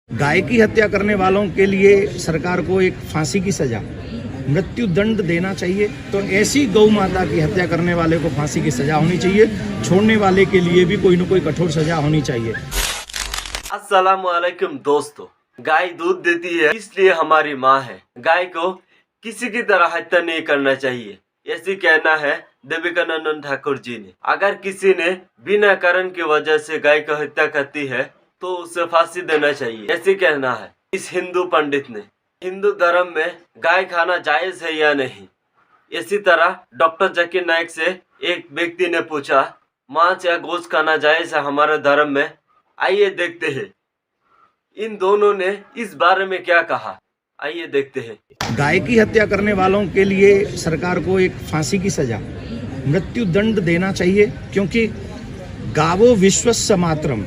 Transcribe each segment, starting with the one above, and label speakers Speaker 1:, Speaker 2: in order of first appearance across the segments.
Speaker 1: गाय की हत्या करने वालों के लिए सरकार को एक फांसी की सजा, मृत्यु दंड देना चाहिए। तो ऐसी गौ माता की हत्या करने वाले को फांसी की सजा होनी चाहिए, छोड़ने वाले के लिए भी कोई न कोई कठोर सजा होनी चाहिए।
Speaker 2: अस्सलाम वालेकुम दोस्तों, गाय दूध देती है इसलिए हमारी माँ है। गाय को किसी की तरह हत्या नहीं करना चाहिए, ऐसी कहना है देविकानंद ठाकुर जी ने। अगर किसी ने बिना कारण की वजह से गाय को हत्या करती है तो उसे फांसी देना चाहिए, ऐसी कहना है इस हिंदू पंडित ने। हिंदू धर्म में गाय खाना जायज है या नहीं, इसी तरह डॉक्टर जाकिर नाइक से एक व्यक्ति ने पूछा, मांस या गोश्त खाना जायज है हमारे धर्म में? आइए देखते हैं इन दोनों ने इस बारे में क्या कहा। आइए देखते हैं।
Speaker 1: गाय की हत्या करने वालों के लिए सरकार को एक फांसी की सजा, मृत्यु दंड देना चाहिए, क्योंकि गावो विश्वस्य मातरम,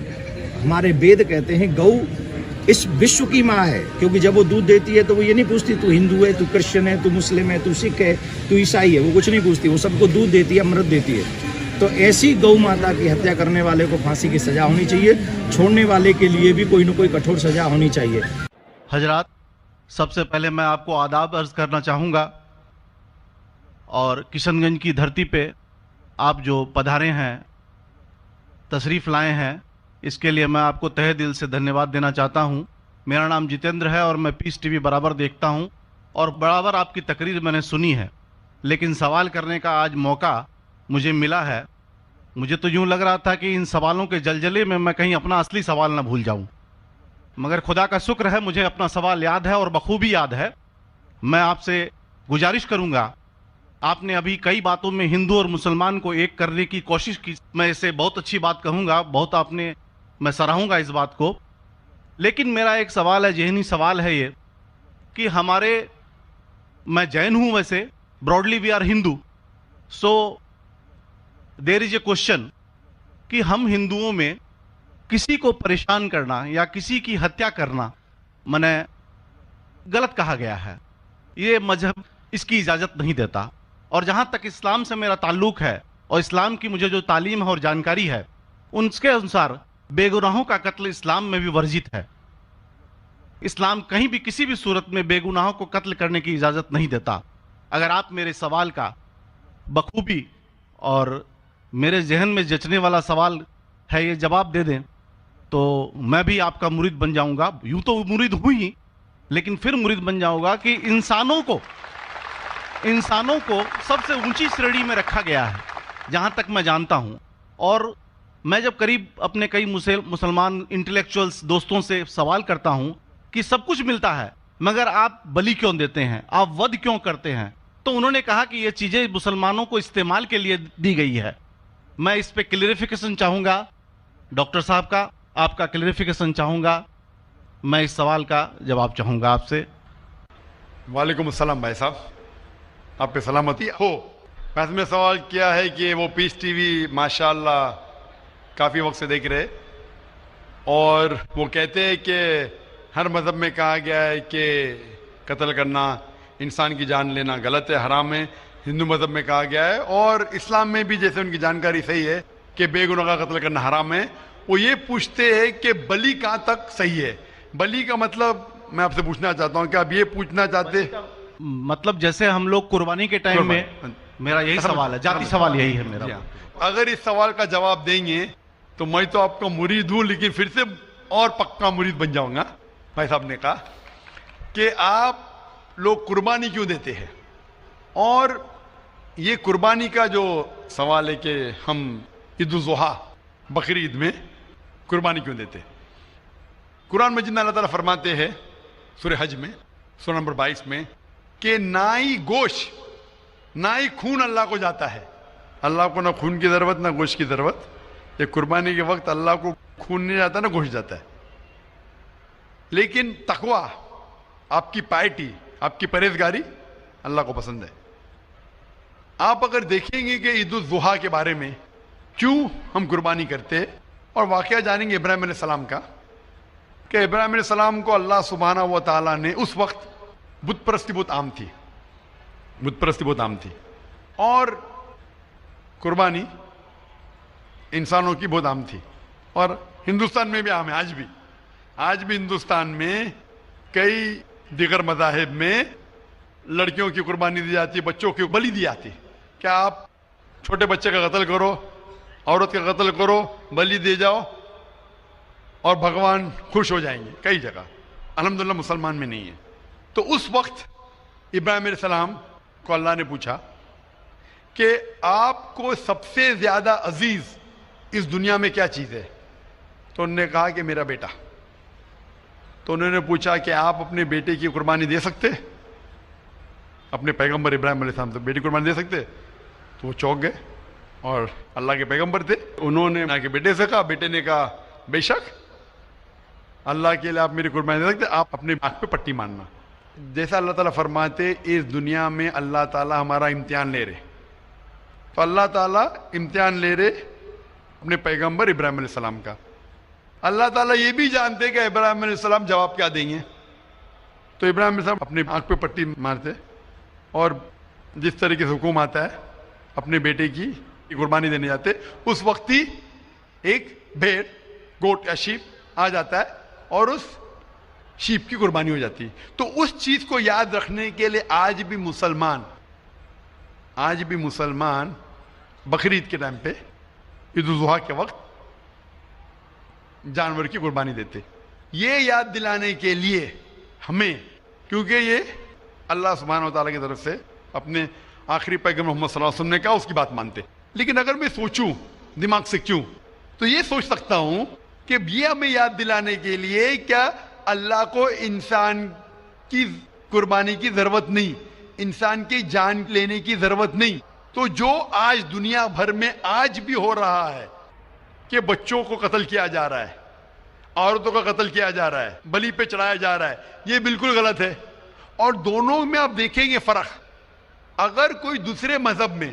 Speaker 1: हमारे वेद कहते हैं गौ इस विश्व की माँ है। क्योंकि जब वो दूध देती है तो वो ये नहीं पूछती तू हिंदू है, तू क्रिश्चियन है, तू मुस्लिम है, तू सिख है, तू ईसाई है, वो कुछ नहीं पूछती, वो सबको दूध देती है, अमृत देती है। तो ऐसी गौ माता की हत्या करने वाले को फांसी की सजा होनी चाहिए, छोड़ने वाले के लिए भी कोई न कोई कठोर सजा होनी चाहिए।
Speaker 3: हजरात, सबसे पहले मैं आपको आदाब अर्ज करना चाहूँगा और किशनगंज की धरती पे आप जो पधारे हैं, तशरीफ़ लाए हैं, इसके लिए मैं आपको तहे दिल से धन्यवाद देना चाहता हूँ। मेरा नाम जितेंद्र है और मैं पीस टीवी बराबर देखता हूँ और बराबर आपकी तकरीर मैंने सुनी है, लेकिन सवाल करने का आज मौका मुझे मिला है। मुझे तो यूँ लग रहा था कि इन सवालों के जलजले में मैं कहीं अपना असली सवाल ना भूल जाऊँ, मगर खुदा का शुक्र है मुझे अपना सवाल याद है और बखूबी याद है। मैं आपसे गुजारिश करूँगा, आपने अभी कई बातों में हिंदू और मुसलमान को एक करने की कोशिश की, मैं इसे बहुत अच्छी बात कहूँगा, बहुत आपने, मैं सराहूँगा इस बात को। लेकिन मेरा एक सवाल है, ज़हनी सवाल है ये कि हमारे, मैं जैन हूँ वैसे, broadly we are Hindu, so there is a question कि हम हिंदुओं में किसी को परेशान करना या किसी की हत्या करना मने गलत कहा गया है। ये मजहब इसकी इजाज़त नहीं देता। और जहाँ तक इस्लाम से मेरा ताल्लुक़ है और इस्लाम की मुझे जो तालीम है और जानकारी है, उनके अनुसार बेगुनाहों का कत्ल इस्लाम में भी वर्जित है। इस्लाम कहीं भी किसी भी सूरत में बेगुनाहों को कत्ल करने की इजाज़त नहीं देता। अगर आप मेरे सवाल का बखूबी और मेरे जहन में जचने वाला सवाल है ये जवाब दे दें तो मैं भी आपका मुरीद बन जाऊंगा। यूं तो मुरीद हूं ही, लेकिन फिर मुरीद बन जाऊंगा कि इंसानों को सबसे ऊंची श्रेणी में रखा गया है जहां तक मैं जानता हूं। और मैं जब करीब अपने कई मुसलमान इंटेलेक्चुअल्स दोस्तों से सवाल करता हूं कि सब कुछ मिलता है मगर आप बलि क्यों देते हैं, आप वध क्यों करते हैं, तो उन्होंने कहा कि ये चीजें मुसलमानों को इस्तेमाल के लिए दी गई है। मैं इस पे क्लियरिफिकेशन चाहूंगा, डॉक्टर साहब का आपका क्लियरिफिकेशन चाहूंगा। मैं इस सवाल का जवाब चाहूंगा आपसे।
Speaker 4: वालेकुम अस्सलाम भाई साहब, आप पे सलामती हो। वैसे में सवाल किया है कि वो पीस टीवी माशाल्लाह काफ़ी वक्त से देख रहे और वो कहते हैं कि हर मज़हब में कहा गया है कि कत्ल करना, इंसान की जान लेना गलत है, हराम है। हिंदू मज़हब में कहा गया है और इस्लाम में भी, जैसे उनकी जानकारी सही है, कि बेगुनाह का कत्ल करना हराम है। वो ये पूछते हैं कि बलि कहाँ तक सही है। बलि का मतलब मैं आपसे पूछना चाहता हूँ कि आप ये पूछना चाहते,
Speaker 3: मतलब जैसे हम लोग कुर्बानी के टाइम में, मेरा यही सवाल है, जाती सवाल यही है मेरा।
Speaker 4: अगर इस सवाल का जवाब देंगे तो मैं तो आपका मुरीद हूँ, लेकिन फिर से और पक्का मुरीद बन जाऊंगा। भाई साहब ने कहा कि आप लोग कुर्बानी क्यों देते हैं, और ये कुर्बानी का जो सवाल है कि हम ईद उल ज़ुहा, बकरी ईद में कुर्बानी क्यों देते हैं। कुरान मजीद में अल्लाह ताला फरमाते हैं सूरह हज में, सूरह नंबर 22 में, कि ना ही गोश्त ना ही खून अल्लाह को जाता है। अल्लाह को ना खून की ज़रूरत ना गोश्त की ज़रूरत। ये कुर्बानी के वक्त अल्लाह को खून नहीं जाता ना गोश्त जाता है। लेकिन तकवा, आपकी पायटी, आपकी परहेजगारी अल्लाह को पसंद है। आप अगर देखेंगे कि ईद उल ज़ुहा के बारे में क्यों हम कुर्बानी करते हैं, और वाक़या जानेंगे इब्राहिम अलैहिस्सलाम का, कि इब्राहिम अलैहिस्सलाम को अल्लाह सुब्हानहू व तआला ने, उस वक्त बुत परस्ती बहुत आम थी, बुत परस्ती बहुत आम थी, और कुर्बानी इंसानों की बहुत आम थी, और हिंदुस्तान में भी आम है आज भी। آج بھی ہندوستان میں کئی دیگر مذاہب میں لڑکیوں کی قربانی دی جاتی ہے, بچوں کی بلی دی جاتی. کیا آپ چھوٹے بچے کا قتل کرو, عورت کا قتل کرو, بلی دے جاؤ اور بھگوان خوش ہو جائیں گے؟ کئی جگہ الحمدللہ مسلمان میں نہیں ہے. تو اس وقت ابراہیم علیہ السلام کو اللہ نے پوچھا کہ آپ کو سب سے زیادہ عزیز اس دنیا میں کیا چیز ہے؟ تو انہوں نے کہا کہ میرا بیٹا. تو انہوں نے پوچھا کہ آپ اپنے بیٹے کی قربانی دے سکتے؟ اپنے پیغمبر ابراہیم علیہ السلام سے بیٹی قربانی دے سکتے؟ تو وہ چونک گئے, اور اللہ کے پیغمبر تھے. انہوں نے کے بیٹے سے کہا, بیٹے نے کہا بے شک اللہ کے لیے آپ میری قربانی دے سکتے, آپ اپنے آنکھ پہ پٹی مارنا. جیسا اللہ تعالیٰ فرماتے اس دنیا میں اللہ تعالیٰ ہمارا امتحان لے رہے, تو اللہ تعالیٰ امتحان لے رہے اپنے پیغمبر ابراہیم علیہ السلام کا. اللہ تعالیٰ یہ بھی جانتے کہ ابراہیم علیہ السلام جواب کیا دیں گے. تو ابراہیم علیہ السلام اپنے آنکھ پہ پٹی مارتے, اور جس طریقے سے حکم آتا ہے اپنے بیٹے کی قربانی دینے جاتے, اس وقت ہی ایک بھیڑ, گوٹ یا شیپ آ جاتا ہے اور اس شیپ کی قربانی ہو جاتی. تو اس چیز کو یاد رکھنے کے لیے آج بھی مسلمان بقرعید کے ٹائم پہ, عید الاضحیٰ کے وقت جانور کی قربانی دیتے. یہ یاد دلانے کے لیے ہمیں, کیونکہ یہ اللہ سبحانہ و تعالیٰ کی طرف سے اپنے آخری پیغمبر محمد صلی اللہ علیہ وسلم نے کہا, اس کی بات مانتے. لیکن اگر میں سوچوں دماغ سے کیوں, تو یہ سوچ سکتا ہوں کہ یہ ہمیں یاد دلانے کے لیے کیا اللہ کو انسان کی قربانی کی ضرورت نہیں, انسان کی جان لینے کی ضرورت نہیں. تو جو آج دنیا بھر میں آج بھی ہو رہا ہے کہ بچوں کو قتل کیا جا رہا ہے, عورتوں کا قتل کیا جا رہا ہے, بلی پہ چڑھایا جا رہا ہے, یہ بالکل غلط ہے. اور دونوں میں آپ دیکھیں گے فرق. اگر کوئی دوسرے مذہب میں,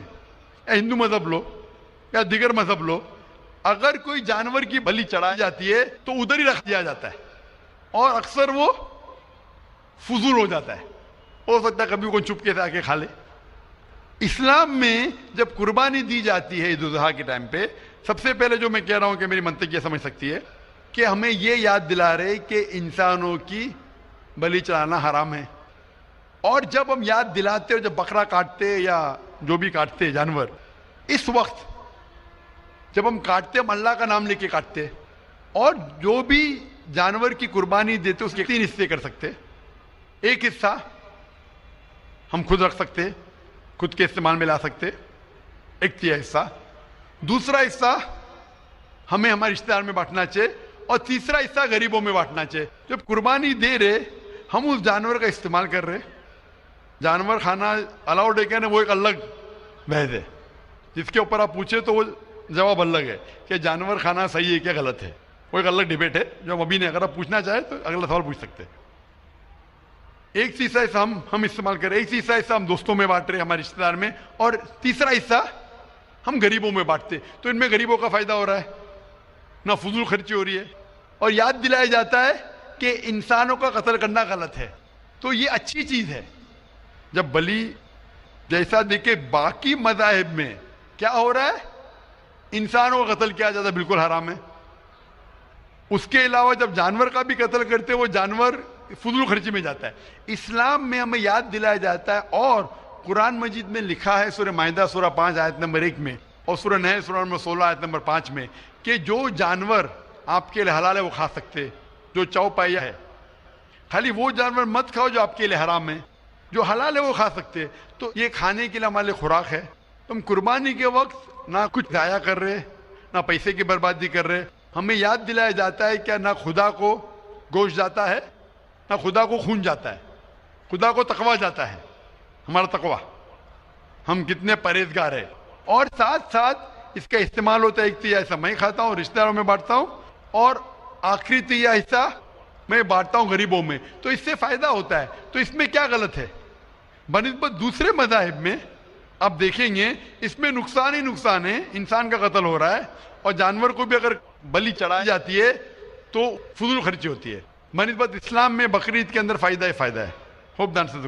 Speaker 4: یا ہندو مذہب لو یا دیگر مذہب لو, اگر کوئی جانور کی بلی چڑھائی جاتی ہے تو ادھر ہی رکھ دیا جاتا ہے, اور اکثر وہ فضول ہو جاتا ہے. ہو سکتا ہے کبھی کوئی چپکے سے آ کے کھا لے. اسلام میں جب قربانی دی جاتی ہے عید الاضحیٰ کے ٹائم پہ, سب سے پہلے جو میں کہہ رہا ہوں کہ میری منطق یہ سمجھ سکتی ہے کہ ہمیں یہ یاد دلا رہے کہ انسانوں کی بلی چڑھانا حرام ہے. اور جب ہم یاد دلاتے, اور جب بکرا کاٹتے یا جو بھی کاٹتے جانور, اس وقت جب ہم کاٹتے ہم اللہ کا نام لے کے کاٹتے, اور جو بھی جانور کی قربانی دیتے اس کے 3 حصے کر سکتے. ایک حصہ ہم خود رکھ سکتے, خود کے استعمال میں لا سکتے, 1/3 حصہ. دوسرا حصہ ہمیں ہمارے رشتہ دار میں بانٹنا چاہیے, اور تیسرا حصہ غریبوں میں بانٹنا چاہیے. جب قربانی دے رہے ہم اس جانور کا استعمال کر رہے, جانور کھانا الاؤڈ ہے کہ نہیں وہ ایک الگ بحث ہے, جس کے اوپر آپ پوچھے تو وہ جواب الگ ہے کہ جانور کھانا صحیح ہے کیا غلط ہے, وہ ایک الگ ڈیبیٹ ہے جو ہم ابھی نہیں, اگر آپ پوچھنا چاہیں تو اگلا سوال پوچھ سکتے. ایک تیسرا حصہ ہم استعمال کر رہے, ایک تیسرا حصہ ہم دوستوں میں بانٹ رہے ہمارے رشتے دار میں, اور تیسرا حصہ ہم غریبوں میں بانٹتے. تو ان میں غریبوں کا فائدہ ہو رہا ہے, نہ فضول خرچی ہو رہی ہے, اور یاد دلایا جاتا ہے کہ انسانوں کا قتل کرنا غلط ہے. تو یہ اچھی چیز ہے. جب بلی جیسا دیکھے باقی مذاہب میں کیا ہو رہا ہے, انسانوں کا قتل کیا جاتا ہے بالکل حرام ہے. اس کے علاوہ جب جانور کا بھی قتل کرتے وہ جانور فضول خرچی میں جاتا ہے. اسلام میں ہمیں یاد دلایا جاتا ہے, اور قرآن مجید میں لکھا ہے سورہ مائدہ سورہ 5 آیت نمبر 1 میں, اور سورہ نحل سورہ نمبر 16 آیت نمبر 5 میں, کہ جو جانور آپ کے لیے حلال ہے وہ کھا سکتے, جو چوپائیا ہے. خالی وہ جانور مت کھاؤ جو آپ کے لیے حرام ہے, جو حلال ہے وہ کھا سکتے. تو یہ کھانے کے لیے ہمارے لیے خوراک ہے. تم قربانی کے وقت نہ کچھ ضائع کر رہے, نہ پیسے کی بربادی کر رہے. ہمیں یاد دلایا جاتا ہے کہ نہ خدا کو گوشت جاتا ہے, نہ خدا کو خون جاتا ہے, خدا کو تقویٰ جاتا ہے. ہمارا تقویٰ, ہم کتنے پرہیزگار ہیں. اور ساتھ ساتھ اس کا استعمال ہوتا ہے, 1/3 حصہ میں کھاتا ہوں, رشتہ داروں میں بانٹتا ہوں, اور آخری 1/3 حصہ میں بانٹتا ہوں غریبوں میں. تو اس سے فائدہ ہوتا ہے. تو اس میں کیا غلط ہے؟ بنسبت دوسرے مذاہب میں آپ دیکھیں گے اس میں نقصان ہی نقصان ہے, انسان کا قتل ہو رہا ہے, اور جانور کو بھی اگر بلی چڑھائی جاتی ہے تو فضول خرچی ہوتی ہے. بنسبت اسلام میں بقرعید کے اندر فائدہ ہی فائدہ ہے. ہوپ دان سے